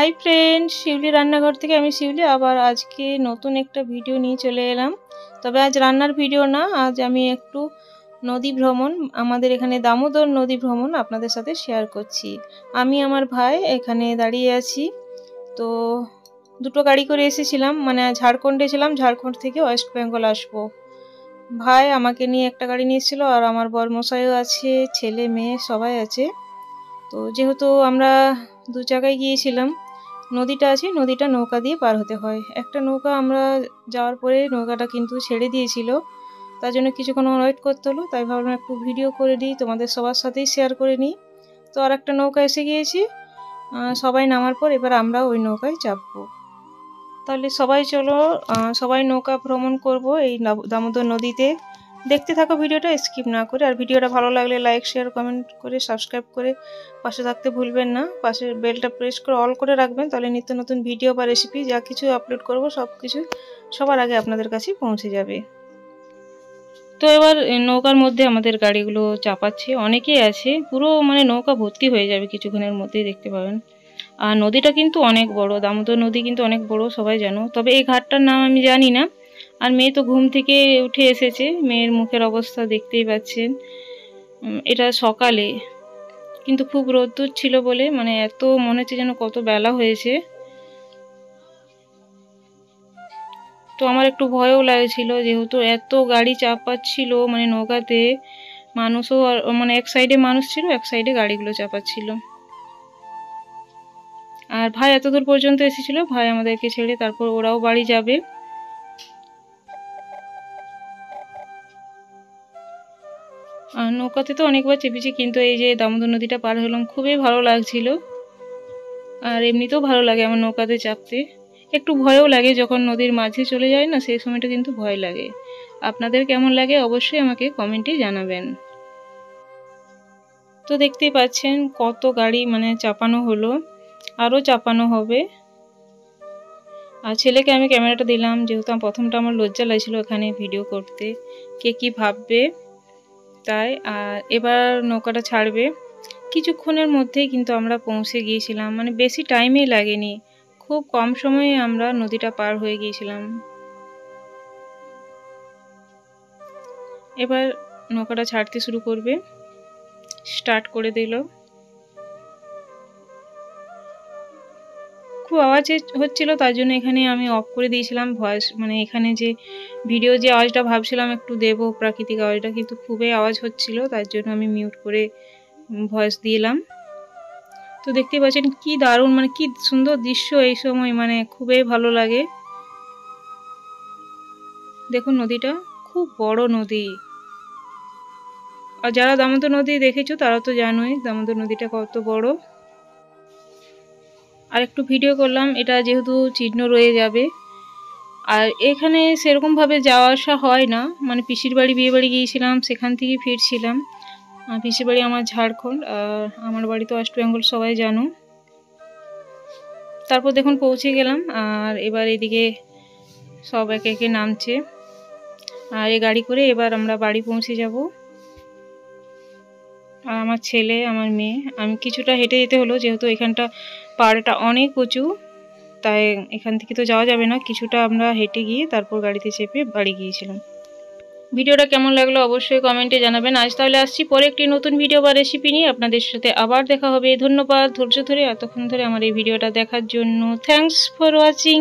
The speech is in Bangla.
হাই ফ্রেন্ডস, শিউলি রান্নাঘর থেকে আমি শিউলি আবার আজকে নতুন একটা ভিডিও নিয়ে চলে এলাম। তবে আজ রান্নার ভিডিও না, আজ আমি একটু নদী ভ্রমণ, আমাদের এখানে দামোদর নদী ভ্রমণ আপনাদের সাথে শেয়ার করছি। আমি আমার ভাই এখানে দাঁড়িয়ে আছি। তো দুটো গাড়ি করে এসেছিলাম, মানে ঝাড়খণ্ডে ছিলাম, ঝাড়খণ্ড থেকে ওয়েস্ট বেঙ্গল আসবো। ভাই আমাকে নিয়ে একটা গাড়ি নিয়েছিল আর আমার বরমশাইও আছে, ছেলে মেয়ে সবাই আছে। তো যেহেতু আমরা দু জায়গায় গিয়েছিলাম, নদীটা আছে, নদীটা নৌকা দিয়ে পার হতে হয়। একটা নৌকা আমরা যাওয়ার পরে নৌকাটা কিন্তু ছেড়ে দিয়েছিল, তার জন্য কিছুক্ষণ ওয়েট করতে হলো। তাই ভাবলাম একটু ভিডিও করে নিই, তোমাদের সবার সাথেই শেয়ার করে নিই। তো আর একটা নৌকা এসে গিয়েছি, সবাই নামার পর এবার আমরা ওই নৌকায় চাপবো। তাহলে সবাই চলো, সবাই নৌকা ভ্রমণ করব এই দামোদর নদীতে। দেখতে থাকো ভিডিওটা স্কিপ না করে। আর ভিডিওটা ভালো লাগলে লাইক শেয়ার কমেন্ট করে সাবস্ক্রাইব করে পাশে থাকতে ভুলবেন না। পাশের বেলটা প্রেস করে অল করে রাখবেন, তাহলে নিত্য নতুন ভিডিও বা রেসিপি যা কিছু আপলোড করব সব কিছু সবার আগে আপনাদের কাছে পৌঁছে যাবে। তো এবার নৌকার মধ্যে আমাদের গাড়িগুলো চাপাচ্ছে, অনেকেই আছে, পুরো মানে নৌকা ভর্তি হয়ে যাবে কিছুক্ষণের মধ্যেই, দেখতে পাবেন। আর নদীটা কিন্তু অনেক বড়, দামোদর নদী কিন্তু অনেক বড়, সবাই জানো। তবে এই ঘাটটার নাম আমি জানি না। আর মেয়ে তো ঘুম থেকে উঠে এসেছে, মেয়ের মুখের অবস্থা দেখতেই পাচ্ছেন। এটা সকালে, কিন্তু খুব রোদ্দুর ছিল বলে মানে এত মনে হচ্ছে যেন কত বেলা হয়েছে। তো আমার একটু ভয়ও লাগছিল, যেহেতু এত গাড়ি চাপাচ্ছিল, মানে নৌকাতে মানুষও মানে এক সাইডে মানুষ ছিল, এক সাইডে গাড়িগুলো চাপাচ্ছিল। আর ভাই এত দূর পর্যন্ত এসেছিল, ভাই আমাদেরকে ছেড়ে তারপর ওরাও বাড়ি যাবে। আর নৌকাতে তো অনেকবার চেপেছি, কিন্তু এই যে দামোদর নদীটা পার হলাম, খুবই ভালো লাগছিল। আর এমনিতেও ভালো লাগে আমার নৌকাতে চাপতে। একটু ভয়ও লাগে যখন নদীর মাঝে চলে যায় না, সেই সময়টা কিন্তু ভয় লাগে। আপনাদের কেমন লাগে অবশ্যই আমাকে কমেন্টে জানাবেন। তো দেখতেই পাচ্ছেন কত গাড়ি মানে চাপানো হলো, আরও চাপানো হবে। আর ছেলেকে আমি ক্যামেরাটা দিলাম, যেহেতু প্রথমটা আমার লজ্জা লাগছিল এখানে ভিডিও করতে, কে কি ভাববে তাই। আর এবার নৌকাটা ছাড়বে, কিছুক্ষণের মধ্যেই কিন্তু আমরা পৌঁছে গিয়েছিলাম, মানে বেশি টাইমই লাগেনি, খুব কম সময়ে আমরা নদীটা পার হয়ে গিয়েছিলাম। এবার নৌকাটা ছাড়তে শুরু করবে, স্টার্ট করে দিল। খুব আওয়াজ হচ্ছিল, তার জন্য এখানে আমি অফ করে দিয়েছিলাম ভয়েস, মানে এখানে যে ভিডিও যে আওয়াজটা ভাবছিলাম একটু দেবো প্রাকৃতিক আওয়াজটা, কিন্তু খুবই আওয়াজ হচ্ছিল, তার জন্য আমি মিউট করে ভয়েস দিলাম। তো দেখতে পাচ্ছেন কি দারুণ, মানে কি সুন্দর দৃশ্য এই সময়, মানে খুবই ভালো লাগে। দেখুন নদীটা খুব বড় নদী। আর যারা দামোদর নদী দেখেছো তারা তো জানোই দামোদর নদীটা কত বড়। আর একটু ভিডিও করলাম, এটা যেহেতু চিহ্ন রয়ে যাবে। আর এখানে সেরকম ভাবে যাওয়া আসা হয় না, মানে পিসির বাড়ি বিয়ে বাড়ি গিয়েছিলাম, সেখান থেকে ফিরছিলাম। পিসির বাড়ি আমার ঝাড়খণ্ড, আর আমার বাড়ি তো ওয়েস্ট বেঙ্গল, সবাই জানো। তারপর দেখুন পৌঁছে গেলাম, আর এবার এদিকে সব একে একে নামছে। আর এই গাড়ি করে এবার আমরা বাড়ি পৌঁছে যাব। আর আমার ছেলে, আমার মেয়ে, আমি কিছুটা হেঁটে যেতে হলো, যেহেতু এখানটা পাড়টা অনেক উঁচু, তাই এখান থেকে তো যাওয়া যাবে না, কিছুটা আমরা হেঁটে গিয়ে তারপর গাড়িতে চেপে বাড়ি গিয়েছিলাম। ভিডিওটা কেমন লাগলো অবশ্যই কমেন্টে জানাবেন। আজ তাহলে আসছি পরে একটি নতুন ভিডিও বা রেসিপি নিয়ে, আপনাদের সাথে আবার দেখা হবে। ধন্যবাদ ধৈর্য ধরে এতক্ষণ ধরে আমার এই ভিডিওটা দেখার জন্য। Thanks for watching.